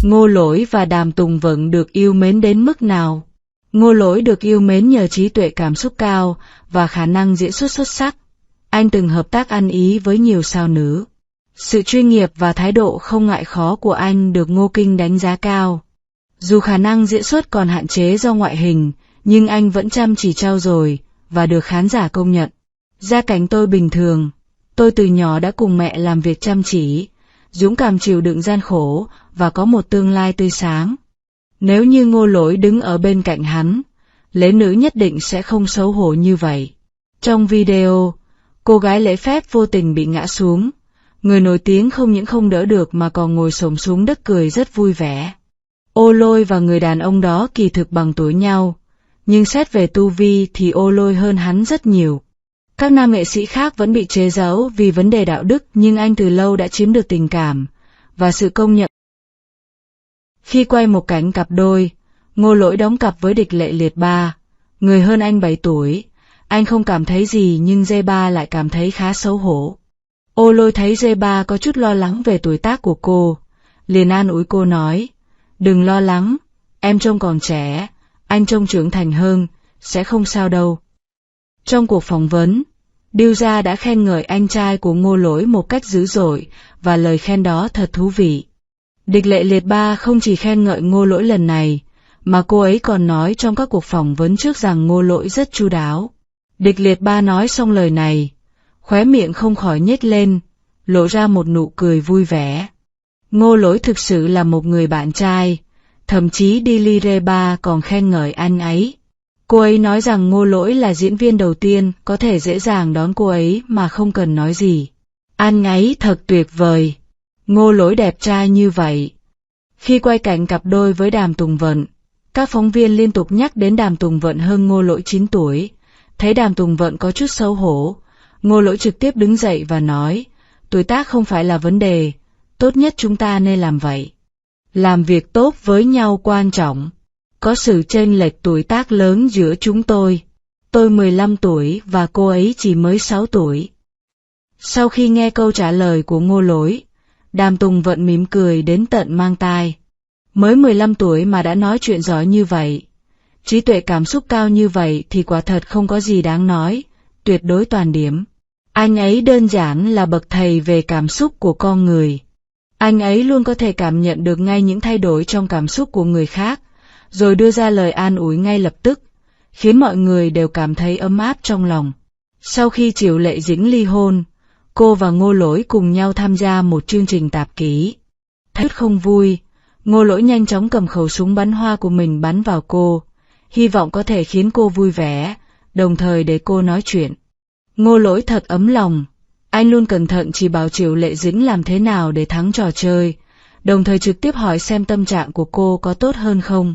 Ngô Lỗi và Đàm Tùng Vận được yêu mến đến mức nào? Ngô Lỗi được yêu mến nhờ trí tuệ cảm xúc cao và khả năng diễn xuất xuất sắc. Anh từng hợp tác ăn ý với nhiều sao nữ. Sự chuyên nghiệp và thái độ không ngại khó của anh được Ngô Kinh đánh giá cao. Dù khả năng diễn xuất còn hạn chế do ngoại hình, nhưng anh vẫn chăm chỉ trau dồi và được khán giả công nhận. Gia cảnh tôi bình thường. Tôi từ nhỏ đã cùng mẹ làm việc chăm chỉ, dũng cảm chịu đựng gian khổ và có một tương lai tươi sáng. Nếu như Ngô Lỗi đứng ở bên cạnh hắn, lễ nữ nhất định sẽ không xấu hổ như vậy. Trong video, cô gái lễ phép vô tình bị ngã xuống. Người nổi tiếng không những không đỡ được mà còn ngồi xổm xuống đất cười rất vui vẻ. Ô Lôi và người đàn ông đó kỳ thực bằng tuổi nhau, nhưng xét về tu vi thì Ô Lôi hơn hắn rất nhiều. Các nam nghệ sĩ khác vẫn bị chế giễu vì vấn đề đạo đức, nhưng anh từ lâu đã chiếm được tình cảm và sự công nhận. Khi quay một cảnh cặp đôi, Ngô Lỗi đóng cặp với Địch Lệ Liệt Ba, người hơn anh 7 tuổi. Anh không cảm thấy gì nhưng G3 lại cảm thấy khá xấu hổ. Ô Lôi thấy G3 có chút lo lắng về tuổi tác của cô, liền an ủi cô nói, đừng lo lắng, em trông còn trẻ, anh trông trưởng thành hơn, sẽ không sao đâu. Trong cuộc phỏng vấn, Điêu Gia đã khen ngợi anh trai của Ngô Lỗi một cách dữ dội và lời khen đó thật thú vị. Địch Lệ Liệt Ba không chỉ khen ngợi Ngô Lỗi lần này, mà cô ấy còn nói trong các cuộc phỏng vấn trước rằng Ngô Lỗi rất chu đáo. Địch Liệt Ba nói xong lời này, khóe miệng không khỏi nhếch lên, lộ ra một nụ cười vui vẻ. Ngô Lỗi thực sự là một người bạn trai, thậm chí Dilly Ba còn khen ngợi anh ấy. Cô ấy nói rằng Ngô Lỗi là diễn viên đầu tiên có thể dễ dàng đón cô ấy mà không cần nói gì. Anh ấy thật tuyệt vời. Ngô Lỗi đẹp trai như vậy. Khi quay cảnh cặp đôi với Đàm Tùng Vận, các phóng viên liên tục nhắc đến Đàm Tùng Vận hơn Ngô Lỗi 9 tuổi. Thấy Đàm Tùng Vận có chút xấu hổ, Ngô Lỗi trực tiếp đứng dậy và nói, tuổi tác không phải là vấn đề, tốt nhất chúng ta nên làm vậy. Làm việc tốt với nhau quan trọng. Có sự chênh lệch tuổi tác lớn giữa chúng tôi. Tôi 15 tuổi và cô ấy chỉ mới 6 tuổi. Sau khi nghe câu trả lời của Ngô Lỗi, Đàm Tùng Vận mỉm cười đến tận mang tai. Mới 15 tuổi mà đã nói chuyện giỏi như vậy, trí tuệ cảm xúc cao như vậy thì quả thật không có gì đáng nói, tuyệt đối toàn điểm. Anh ấy đơn giản là bậc thầy về cảm xúc của con người. Anh ấy luôn có thể cảm nhận được ngay những thay đổi trong cảm xúc của người khác, rồi đưa ra lời an ủi ngay lập tức, khiến mọi người đều cảm thấy ấm áp trong lòng. Sau khi Triệu Lệ Dĩnh ly hôn, cô và Ngô Lỗi cùng nhau tham gia một chương trình tạp kỹ. Thấy không vui, Ngô Lỗi nhanh chóng cầm khẩu súng bắn hoa của mình bắn vào cô, hy vọng có thể khiến cô vui vẻ, đồng thời để cô nói chuyện. Ngô Lỗi thật ấm lòng, anh luôn cẩn thận chỉ bảo Triệu Lệ Dĩnh làm thế nào để thắng trò chơi, đồng thời trực tiếp hỏi xem tâm trạng của cô có tốt hơn không.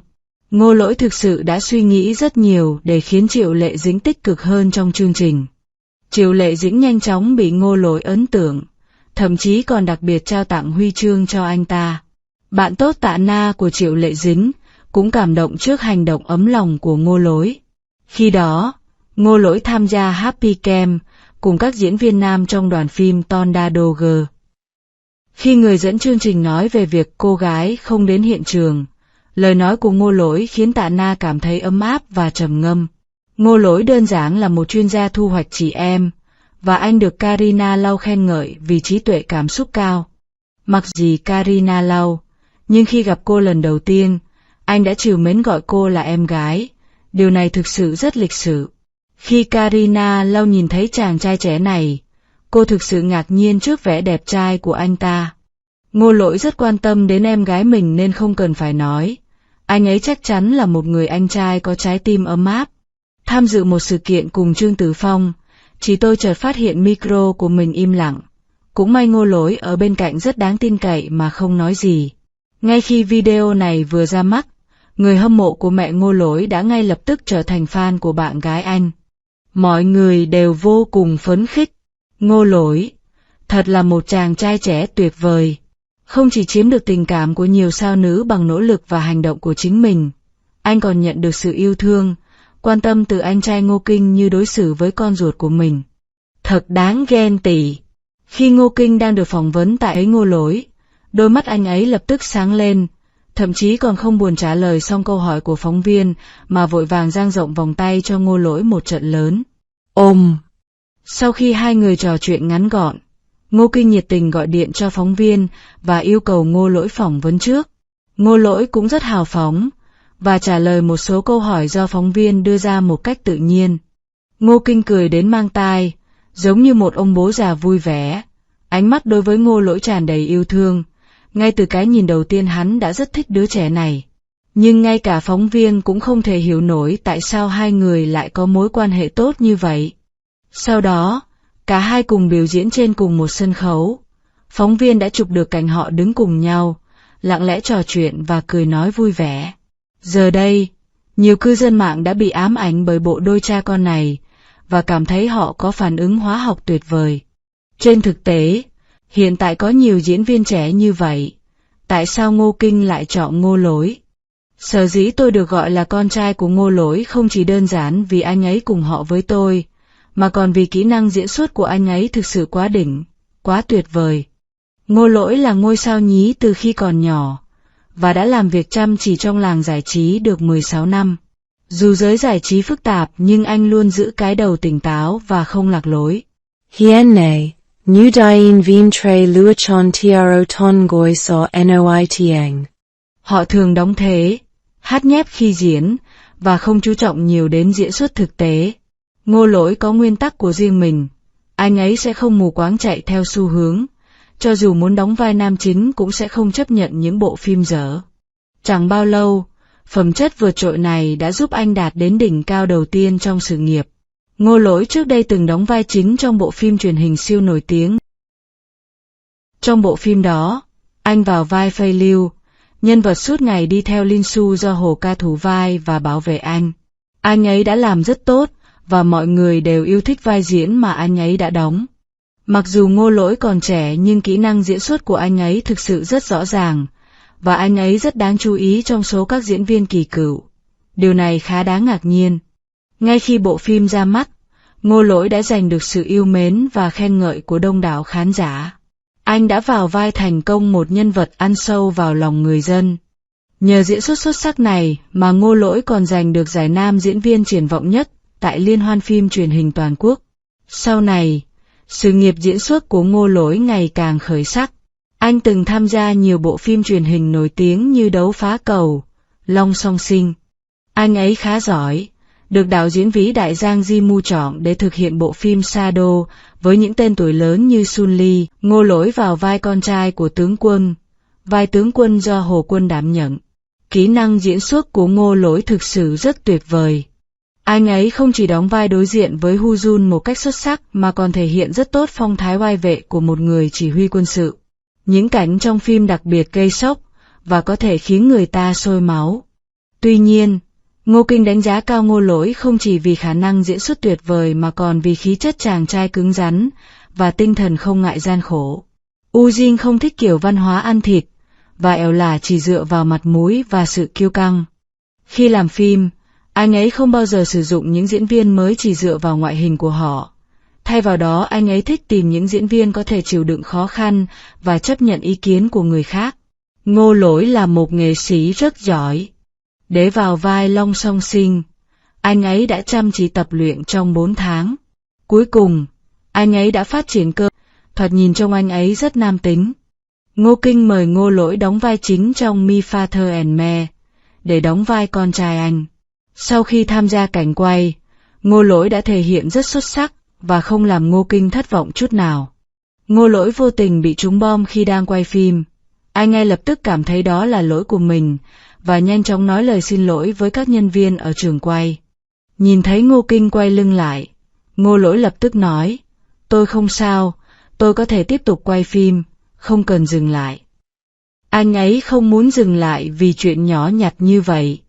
Ngô Lỗi thực sự đã suy nghĩ rất nhiều để khiến Triệu Lệ Dĩnh tích cực hơn trong chương trình. Triệu Lệ Dĩnh nhanh chóng bị Ngô Lỗi ấn tượng, thậm chí còn đặc biệt trao tặng huy chương cho anh ta. Bạn tốt Tạ Na của Triệu Lệ Dĩnh cũng cảm động trước hành động ấm lòng của Ngô Lỗi. Khi đó, Ngô Lỗi tham gia Happy Camp cùng các diễn viên nam trong đoàn phim Tornado. Khi người dẫn chương trình nói về việc cô gái không đến hiện trường, lời nói của Ngô Lỗi khiến Tạ Na cảm thấy ấm áp và trầm ngâm. Ngô Lỗi đơn giản là một chuyên gia thu hoạch chị em, và anh được Karina Lau khen ngợi vì trí tuệ cảm xúc cao. Mặc gì Karina Lau, nhưng khi gặp cô lần đầu tiên, anh đã trìu mến gọi cô là em gái, điều này thực sự rất lịch sự. Khi Karina Lau nhìn thấy chàng trai trẻ này, cô thực sự ngạc nhiên trước vẻ đẹp trai của anh ta. Ngô Lỗi rất quan tâm đến em gái mình nên không cần phải nói, anh ấy chắc chắn là một người anh trai có trái tim ấm áp. Tham dự một sự kiện cùng Trương Tử Phong, chị tôi chợt phát hiện micro của mình im lặng. Cũng may Ngô Lỗi ở bên cạnh rất đáng tin cậy mà không nói gì. Ngay khi video này vừa ra mắt, người hâm mộ của mẹ Ngô Lỗi đã ngay lập tức trở thành fan của bạn gái anh. Mọi người đều vô cùng phấn khích. Ngô Lỗi, thật là một chàng trai trẻ tuyệt vời. Không chỉ chiếm được tình cảm của nhiều sao nữ bằng nỗ lực và hành động của chính mình, anh còn nhận được sự yêu thương, quan tâm từ anh trai Ngô Kinh như đối xử với con ruột của mình. Thật đáng ghen tị. Khi Ngô Kinh đang được phỏng vấn tại Ngô Lỗi, đôi mắt anh ấy lập tức sáng lên, thậm chí còn không buồn trả lời xong câu hỏi của phóng viên mà vội vàng dang rộng vòng tay cho Ngô Lỗi một trận lớn. Ôm! Sau khi hai người trò chuyện ngắn gọn, Ngô Kinh nhiệt tình gọi điện cho phóng viên và yêu cầu Ngô Lỗi phỏng vấn trước. Ngô Lỗi cũng rất hào phóng và trả lời một số câu hỏi do phóng viên đưa ra một cách tự nhiên. Ngô Kinh cười đến mang tai, giống như một ông bố già vui vẻ. Ánh mắt đối với Ngô Lỗi tràn đầy yêu thương. Ngay từ cái nhìn đầu tiên hắn đã rất thích đứa trẻ này. Nhưng ngay cả phóng viên cũng không thể hiểu nổi tại sao hai người lại có mối quan hệ tốt như vậy. Sau đó, cả hai cùng biểu diễn trên cùng một sân khấu. Phóng viên đã chụp được cảnh họ đứng cùng nhau, lặng lẽ trò chuyện và cười nói vui vẻ. Giờ đây, nhiều cư dân mạng đã bị ám ảnh bởi bộ đôi cha con này và cảm thấy họ có phản ứng hóa học tuyệt vời. Trên thực tế, hiện tại có nhiều diễn viên trẻ như vậy. Tại sao Ngô Kinh lại chọn Ngô Lỗi? Sở dĩ tôi được gọi là con trai của Ngô Lỗi không chỉ đơn giản vì anh ấy cùng họ với tôi, mà còn vì kỹ năng diễn xuất của anh ấy thực sự quá đỉnh, quá tuyệt vời. Ngô Lỗi là ngôi sao nhí từ khi còn nhỏ, và đã làm việc chăm chỉ trong làng giải trí được 16 năm. Dù giới giải trí phức tạp nhưng anh luôn giữ cái đầu tỉnh táo và không lạc lối. Hiện nay, New Dien Vien Tre Luachon Tiaro Ton Goi So Noi Tiang. Họ thường đóng thế, hát nhép khi diễn, và không chú trọng nhiều đến diễn xuất thực tế. Ngô Lỗi có nguyên tắc của riêng mình, anh ấy sẽ không mù quáng chạy theo xu hướng, cho dù muốn đóng vai nam chính cũng sẽ không chấp nhận những bộ phim dở. Chẳng bao lâu, phẩm chất vượt trội này đã giúp anh đạt đến đỉnh cao đầu tiên trong sự nghiệp. Ngô Lỗi trước đây từng đóng vai chính trong bộ phim truyền hình siêu nổi tiếng. Trong bộ phim đó, anh vào vai Phây Lưu, nhân vật suốt ngày đi theo Linh Su do Hồ Ca thủ vai và bảo vệ anh. Anh ấy đã làm rất tốt, và mọi người đều yêu thích vai diễn mà anh ấy đã đóng. Mặc dù Ngô Lỗi còn trẻ nhưng kỹ năng diễn xuất của anh ấy thực sự rất rõ ràng, và anh ấy rất đáng chú ý trong số các diễn viên kỳ cựu. Điều này khá đáng ngạc nhiên. Ngay khi bộ phim ra mắt, Ngô Lỗi đã giành được sự yêu mến và khen ngợi của đông đảo khán giả. Anh đã vào vai thành công một nhân vật ăn sâu vào lòng người dân. Nhờ diễn xuất xuất sắc này mà Ngô Lỗi còn giành được giải nam diễn viên triển vọng nhất tại Liên hoan phim truyền hình toàn quốc. Sau này, sự nghiệp diễn xuất của Ngô Lỗi ngày càng khởi sắc. Anh từng tham gia nhiều bộ phim truyền hình nổi tiếng như Đấu Phá Cầu, Long Song Sinh. Anh ấy khá giỏi, được đạo diễn vĩ đại Giang Ji-mu chọn để thực hiện bộ phim Sa Đô với những tên tuổi lớn như Sun Lee. Ngô Lỗi vào vai con trai của tướng quân, vai tướng quân do Hồ Quân đảm nhận. Kỹ năng diễn xuất của Ngô Lỗi thực sự rất tuyệt vời. Anh ấy không chỉ đóng vai đối diện với Hu Jun một cách xuất sắc mà còn thể hiện rất tốt phong thái oai vệ của một người chỉ huy quân sự. Những cảnh trong phim đặc biệt gây sốc và có thể khiến người ta sôi máu. Tuy nhiên, Ngô Kinh đánh giá cao Ngô Lỗi không chỉ vì khả năng diễn xuất tuyệt vời mà còn vì khí chất chàng trai cứng rắn và tinh thần không ngại gian khổ. Woo Jin không thích kiểu văn hóa ăn thịt và ẻo lả chỉ dựa vào mặt mũi và sự kiêu căng. Khi làm phim, anh ấy không bao giờ sử dụng những diễn viên mới chỉ dựa vào ngoại hình của họ. Thay vào đó anh ấy thích tìm những diễn viên có thể chịu đựng khó khăn và chấp nhận ý kiến của người khác. Ngô Lỗi là một nghệ sĩ rất giỏi. Để vào vai Long Song Sinh, anh ấy đã chăm chỉ tập luyện trong 4 tháng. Cuối cùng, anh ấy đã phát triển cơ, thoạt nhìn trông anh ấy rất nam tính. Ngô Kinh mời Ngô Lỗi đóng vai chính trong Me Father and Me, để đóng vai con trai anh. Sau khi tham gia cảnh quay, Ngô Lỗi đã thể hiện rất xuất sắc và không làm Ngô Kinh thất vọng chút nào. Ngô Lỗi vô tình bị trúng bom khi đang quay phim. Anh ngay lập tức cảm thấy đó là lỗi của mình và nhanh chóng nói lời xin lỗi với các nhân viên ở trường quay. Nhìn thấy Ngô Kinh quay lưng lại, Ngô Lỗi lập tức nói, tôi không sao, tôi có thể tiếp tục quay phim, không cần dừng lại. Anh ấy không muốn dừng lại vì chuyện nhỏ nhặt như vậy.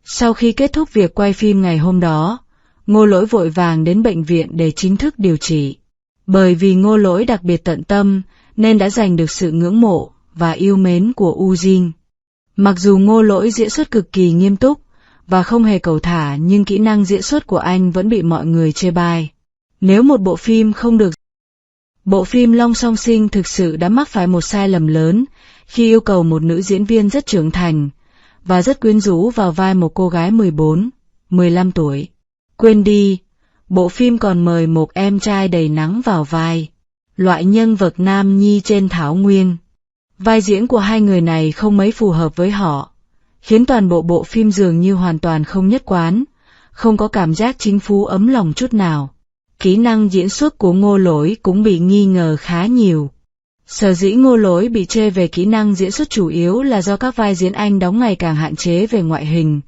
Sau khi kết thúc việc quay phim ngày hôm đó, Ngô Lỗi vội vàng đến bệnh viện để chính thức điều trị. Bởi vì Ngô Lỗi đặc biệt tận tâm, nên đã giành được sự ngưỡng mộ và yêu mến của Woo Jin. Mặc dù Ngô Lỗi diễn xuất cực kỳ nghiêm túc và không hề cẩu thả nhưng kỹ năng diễn xuất của anh vẫn bị mọi người chê bai. Nếu một bộ phim không được Bộ phim Long Song Sinh thực sự đã mắc phải một sai lầm lớn khi yêu cầu một nữ diễn viên rất trưởng thành và rất quyến rũ vào vai một cô gái 14, 15 tuổi. Quên đi, bộ phim còn mời một em trai đầy nắng vào vai, loại nhân vật nam nhi trên thảo nguyên. Vai diễn của hai người này không mấy phù hợp với họ, khiến toàn bộ phim dường như hoàn toàn không nhất quán, không có cảm giác chính phú ấm lòng chút nào. Kỹ năng diễn xuất của Ngô Lỗi cũng bị nghi ngờ khá nhiều. Sở dĩ Ngô Lỗi bị chê về kỹ năng diễn xuất chủ yếu là do các vai diễn anh đóng ngày càng hạn chế về ngoại hình,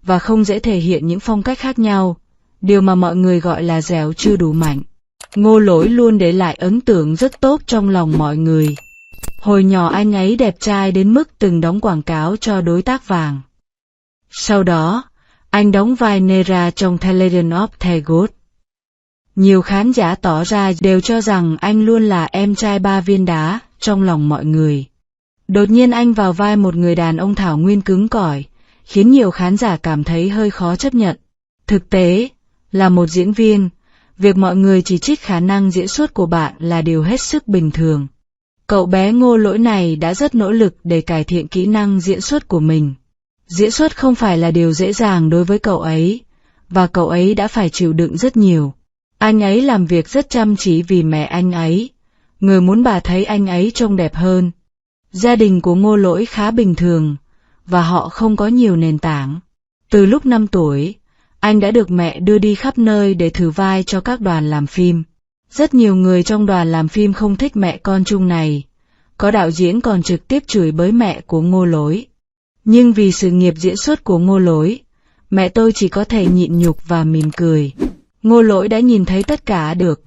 và không dễ thể hiện những phong cách khác nhau, điều mà mọi người gọi là dẻo chưa đủ mạnh. Ngô Lỗi luôn để lại ấn tượng rất tốt trong lòng mọi người. Hồi nhỏ anh ấy đẹp trai đến mức từng đóng quảng cáo cho đối tác vàng. Sau đó, anh đóng vai Nera trong The Legend of the Gods. Nhiều khán giả tỏ ra đều cho rằng anh luôn là em trai ba viên đá trong lòng mọi người. Đột nhiên anh vào vai một người đàn ông thảo nguyên cứng cỏi, khiến nhiều khán giả cảm thấy hơi khó chấp nhận. Thực tế, là một diễn viên, việc mọi người chỉ trích khả năng diễn xuất của bạn là điều hết sức bình thường. Cậu bé Ngô Lỗi này đã rất nỗ lực để cải thiện kỹ năng diễn xuất của mình. Diễn xuất không phải là điều dễ dàng đối với cậu ấy, và cậu ấy đã phải chịu đựng rất nhiều. Anh ấy làm việc rất chăm chỉ vì mẹ anh ấy, người muốn bà thấy anh ấy trông đẹp hơn. Gia đình của Ngô Lỗi khá bình thường, và họ không có nhiều nền tảng. Từ lúc 5 tuổi, anh đã được mẹ đưa đi khắp nơi để thử vai cho các đoàn làm phim. Rất nhiều người trong đoàn làm phim không thích mẹ con chung này, có đạo diễn còn trực tiếp chửi bới mẹ của Ngô Lỗi. Nhưng vì sự nghiệp diễn xuất của Ngô Lỗi, mẹ tôi chỉ có thể nhịn nhục và mỉm cười. Ngô Lỗi đã nhìn thấy tất cả được,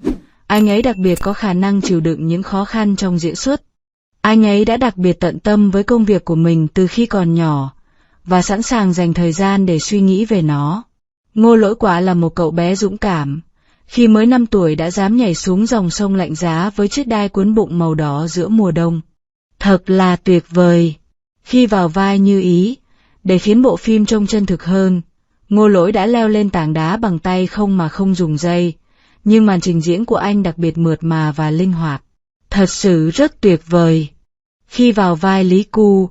anh ấy đặc biệt có khả năng chịu đựng những khó khăn trong diễn xuất. Anh ấy đã đặc biệt tận tâm với công việc của mình từ khi còn nhỏ, và sẵn sàng dành thời gian để suy nghĩ về nó. Ngô Lỗi quả là một cậu bé dũng cảm, khi mới 5 tuổi đã dám nhảy xuống dòng sông lạnh giá với chiếc đai cuốn bụng màu đỏ giữa mùa đông. Thật là tuyệt vời. Khi vào vai Như Ý, để khiến bộ phim trông chân thực hơn, Ngô Lỗi đã leo lên tảng đá bằng tay không mà không dùng dây, nhưng màn trình diễn của anh đặc biệt mượt mà và linh hoạt. Thật sự rất tuyệt vời. Khi vào vai Lý Cu,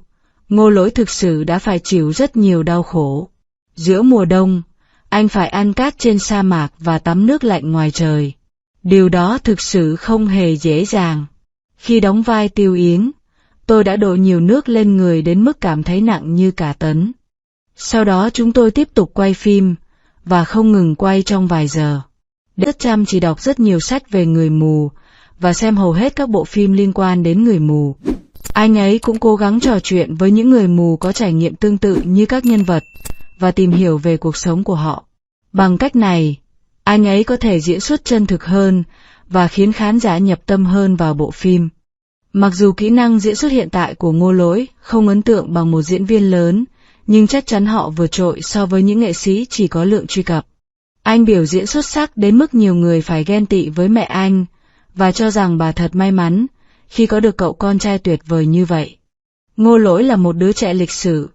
Ngô Lỗi thực sự đã phải chịu rất nhiều đau khổ. Giữa mùa đông, anh phải ăn cát trên sa mạc và tắm nước lạnh ngoài trời. Điều đó thực sự không hề dễ dàng. Khi đóng vai Tiêu Yến, tôi đã đổ nhiều nước lên người đến mức cảm thấy nặng như cả tấn. Sau đó chúng tôi tiếp tục quay phim, và không ngừng quay trong vài giờ. Rất chăm chỉ đọc rất nhiều sách về người mù, và xem hầu hết các bộ phim liên quan đến người mù. Anh ấy cũng cố gắng trò chuyện với những người mù có trải nghiệm tương tự như các nhân vật, và tìm hiểu về cuộc sống của họ. Bằng cách này, anh ấy có thể diễn xuất chân thực hơn, và khiến khán giả nhập tâm hơn vào bộ phim. Mặc dù kỹ năng diễn xuất hiện tại của Ngô Lỗi không ấn tượng bằng một diễn viên lớn, nhưng chắc chắn họ vượt trội so với những nghệ sĩ chỉ có lượng truy cập. Anh biểu diễn xuất sắc đến mức nhiều người phải ghen tị với mẹ anh, và cho rằng bà thật may mắn khi có được cậu con trai tuyệt vời như vậy. Ngô Lỗi là một đứa trẻ lịch sự,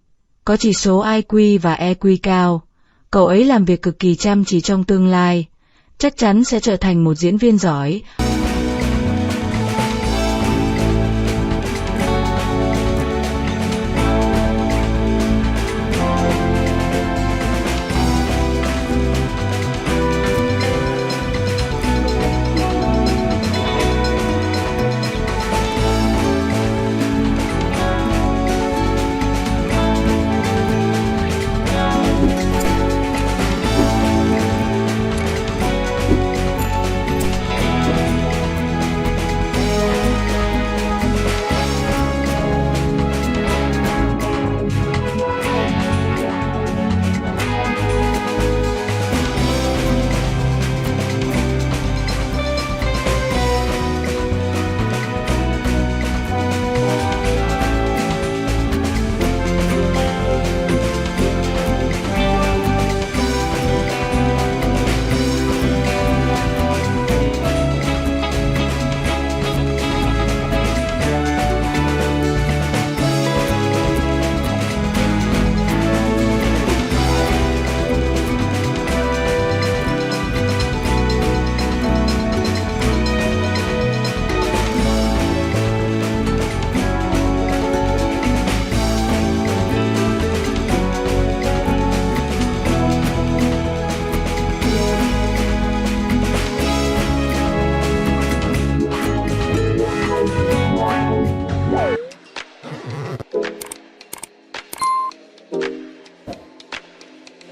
có chỉ số IQ và EQ cao. Cậu ấy làm việc cực kỳ chăm chỉ trong tương lai, chắc chắn sẽ trở thành một diễn viên giỏi.